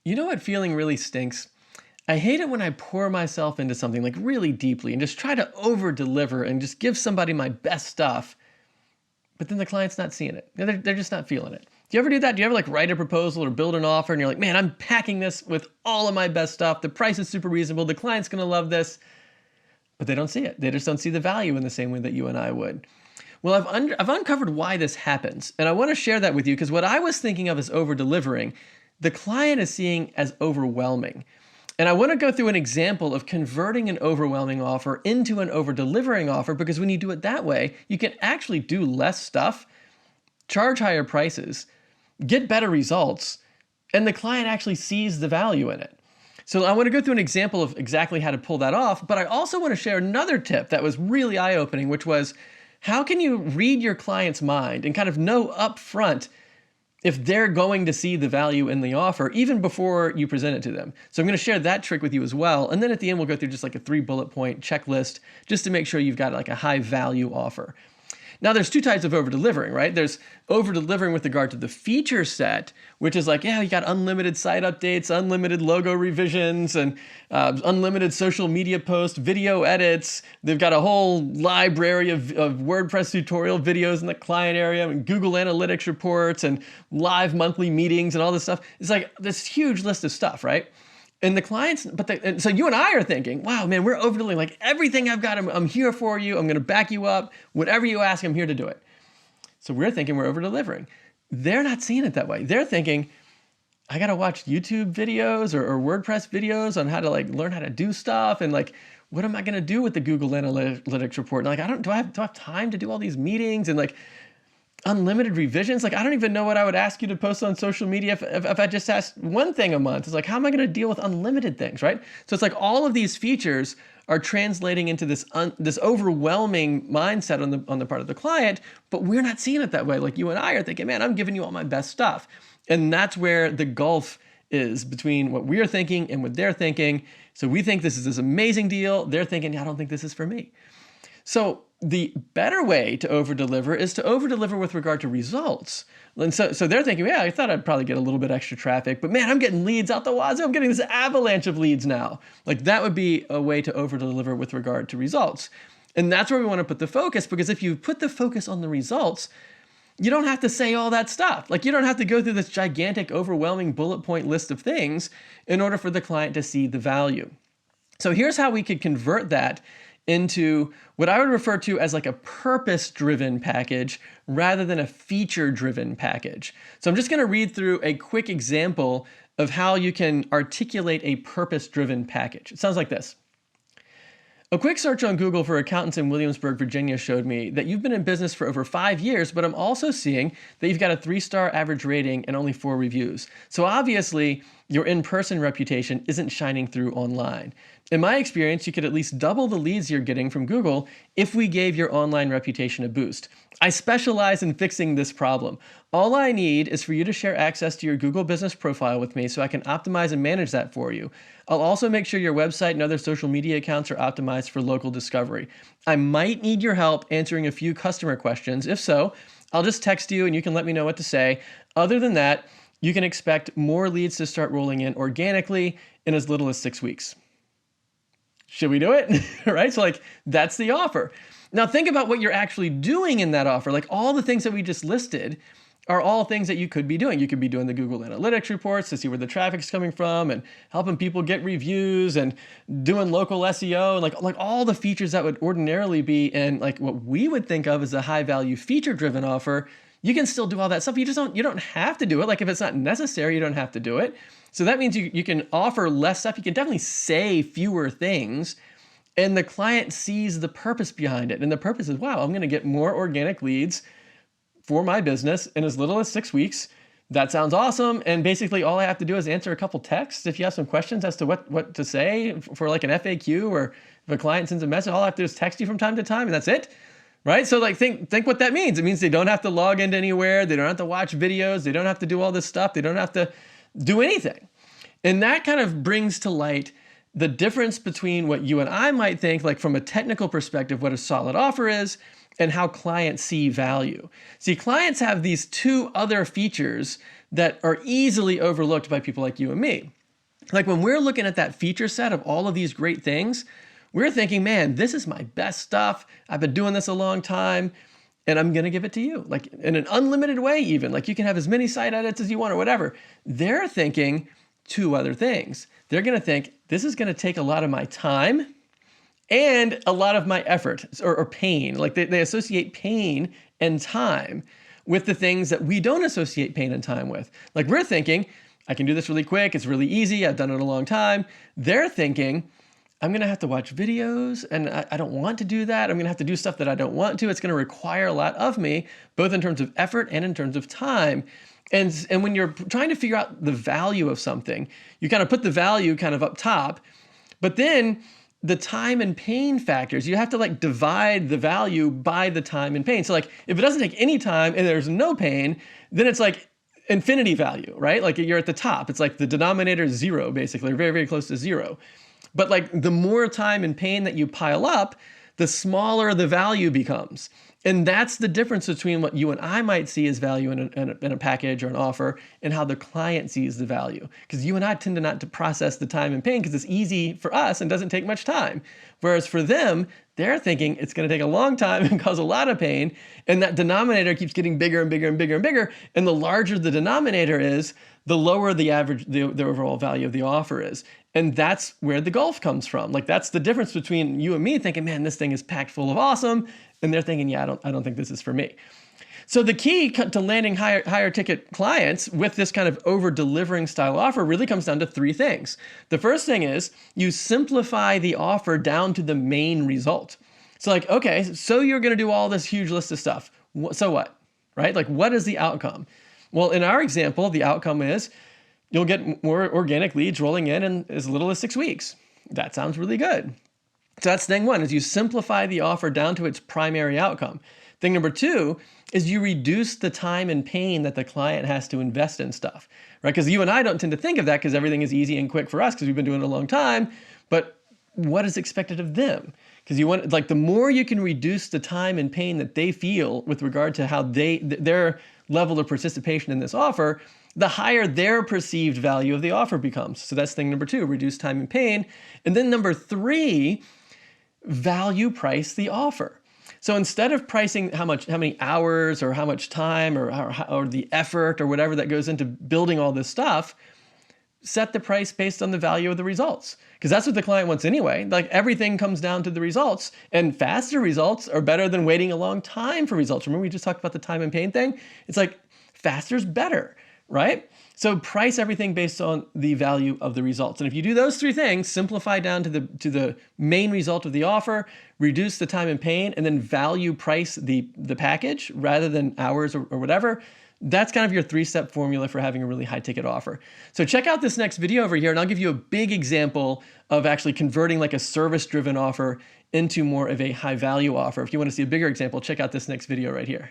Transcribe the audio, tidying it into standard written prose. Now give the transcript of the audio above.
You know what feeling really stinks? I hate it when I pour myself into something like really deeply and just try to over deliver and just give somebody my best stuff, but then the client's not seeing it. They're just not feeling it. Do you ever do that? Do you ever like write a proposal or build an offer and you're like, man, I'm packing this with all of my best stuff. The price is super reasonable. The client's going to love this, but they don't see it. They just don't see the value in the same way that you and I would. Well, I've uncovered why this happens, and I want to share that with you because what I was thinking of as over-delivering, the client is seeing as overwhelming. And I want to go through an example of converting an overwhelming offer into an over-delivering offer, because when you do it that way, you can actually do less stuff, charge higher prices, get better results, and the client actually sees the value in it. So I want to go through an example of exactly how to pull that off, but I also want to share another tip that was really eye-opening, which was, how can you read your client's mind and kind of know up front if they're going to see the value in the offer even before you present it to them? So I'm going to share that trick with you as well. And then at the end, we'll go through just like a 3 bullet point checklist just to make sure you've got like a high value offer. Now there's 2 types of over-delivering, right? There's over-delivering with regard to the feature set, which is like, yeah, you got unlimited site updates, unlimited logo revisions, and unlimited social media posts, video edits. They've got a whole library of WordPress tutorial videos in the client area, and Google Analytics reports, and live monthly meetings, and all this stuff. It's like this huge list of stuff, right? And the clients, and so you and I are thinking, wow, man, we're over-delivering. Like everything I've got, I'm here for you. I'm going to back you up. Whatever you ask, I'm here to do it. So we're thinking we're over-delivering. They're not seeing it that way. They're thinking, I got to watch YouTube videos or WordPress videos on how to like learn how to do stuff. And like, what am I going to do with the Google Analytics report? And like, do I have time to do all these meetings and like unlimited revisions? Like, I don't even know what I would ask you to post on social media if I just asked one thing a month. It's like, how am I going to deal with unlimited things, right? So it's like all of these features are translating into this overwhelming mindset on the part of the client, but we're not seeing it that way. Like you and I are thinking, man, I'm giving you all my best stuff. And that's where the gulf is between what we're thinking and what they're thinking. So we think this is this amazing deal. They're thinking, I don't think this is for me. So the better way to over-deliver is to over-deliver with regard to results. And so they're thinking, yeah, I thought I'd probably get a little bit extra traffic, but man, I'm getting leads out the wazoo. I'm getting this avalanche of leads now. Like that would be a way to over-deliver with regard to results. And that's where we want to put the focus, because if you put the focus on the results, you don't have to say all that stuff. Like you don't have to go through this gigantic, overwhelming bullet point list of things in order for the client to see the value. So here's how we could convert that into what I would refer to as like a purpose-driven package rather than a feature-driven package. So I'm just going to read through a quick example of how you can articulate a purpose-driven package. It sounds like this. A quick search on Google for accountants in Williamsburg, Virginia showed me that you've been in business for over 5 years, but I'm also seeing that you've got a 3-star average rating and only 4 reviews. So obviously, your in-person reputation isn't shining through online. In my experience, you could at least double the leads you're getting from Google if we gave your online reputation a boost. I specialize in fixing this problem. All I need is for you to share access to your Google business profile with me so I can optimize and manage that for you. I'll also make sure your website and other social media accounts are optimized for local discovery. I might need your help answering a few customer questions. If so, I'll just text you and you can let me know what to say. Other than that, you can expect more leads to start rolling in organically in as little as 6 weeks. Should we do it? Right? So like, that's the offer. Now think about what you're actually doing in that offer. Like all the things that we just listed are all things that you could be doing. You could be doing the Google Analytics reports to see where the traffic's coming from and helping people get reviews and doing local SEO and like all the features that would ordinarily be in like what we would think of as a high value feature driven offer. You can still do all that stuff. You don't have to do it. Like if it's not necessary, you don't have to do it. So that means you can offer less stuff. You can definitely say fewer things and the client sees the purpose behind it. And the purpose is, wow, I'm going to get more organic leads for my business in as little as 6 weeks. That sounds awesome. And basically all I have to do is answer a couple texts. If you have some questions as to what to say for like an FAQ, or if a client sends a message, all I have to do is text you from time to time and that's it. Right? So like think what that means. It means they don't have to log into anywhere. They don't have to watch videos. They don't have to do all this stuff. They don't have to do anything. And that kind of brings to light the difference between what you and I might think, like from a technical perspective, what a solid offer is, and how clients see value. See, clients have these two other features that are easily overlooked by people like you and me. Like when we're looking at that feature set of all of these great things, we're thinking, man, this is my best stuff. I've been doing this a long time, and I'm going to give it to you, like in an unlimited way even. Like you can have as many site edits as you want or whatever. They're thinking two other things. They're going to think, this is going to take a lot of my time and a lot of my effort or pain. Like they associate pain and time with the things that we don't associate pain and time with. Like we're thinking, I can do this really quick. It's really easy. I've done it a long time. They're thinking, I'm going to have to watch videos and I don't want to do that. I'm going to have to do stuff that I don't want to. It's going to require a lot of me, both in terms of effort and in terms of time. And when you're trying to figure out the value of something, you kind of put the value kind of up top, but then the time and pain factors, you have to like divide the value by the time and pain. So like if it doesn't take any time and there's no pain, then it's like infinity value, right? Like you're at the top. It's like the denominator is zero, basically, or very, very close to zero. But like the more time and pain that you pile up, the smaller the value becomes. And that's the difference between what you and I might see as value in a package or an offer and how the client sees the value. Because you and I tend to not to process the time and pain because it's easy for us and doesn't take much time. Whereas for them, they're thinking it's going to take a long time and cause a lot of pain. And that denominator keeps getting bigger and bigger and bigger and bigger. And the larger the denominator is, the lower the average, the overall value of the offer is. And that's where the gulf comes from. Like that's the difference between you and me thinking, man, this thing is packed full of awesome. And they're thinking, yeah, I don't think this is for me. So the key to landing higher ticket clients with this kind of over-delivering style offer really comes down to three things. The first thing is you simplify the offer down to the main result. So like, okay, so you're going to do all this huge list of stuff. So what, right? Like what is the outcome? Well, in our example, the outcome is you'll get more organic leads rolling in as little as 6 weeks. That sounds really good. So that's thing one, is you simplify the offer down to its primary outcome. Thing number two is you reduce the time and pain that the client has to invest in stuff, right? Because you and I don't tend to think of that because everything is easy and quick for us because we've been doing it a long time. But what is expected of them? Because you want, like, the more you can reduce the time and pain that they feel with regard to how their level of participation in this offer, the higher their perceived value of the offer becomes. So that's thing number two, reduce time and pain. And then number three, value price the offer. So instead of pricing how many hours or how much time or the effort or whatever that goes into building all this stuff, set the price based on the value of the results. Because that's what the client wants anyway. Like everything comes down to the results, and faster results are better than waiting a long time for results. Remember we just talked about the time and pain thing? It's like faster is better, right? So price everything based on the value of the results. And if you do those three things, simplify down to the main result of the offer, reduce the time and pain, and then value price the package rather than hours or whatever, that's kind of your three-step formula for having a really high-ticket offer. So check out this next video over here, and I'll give you a big example of actually converting like a service-driven offer into more of a high-value offer. If you want to see a bigger example, check out this next video right here.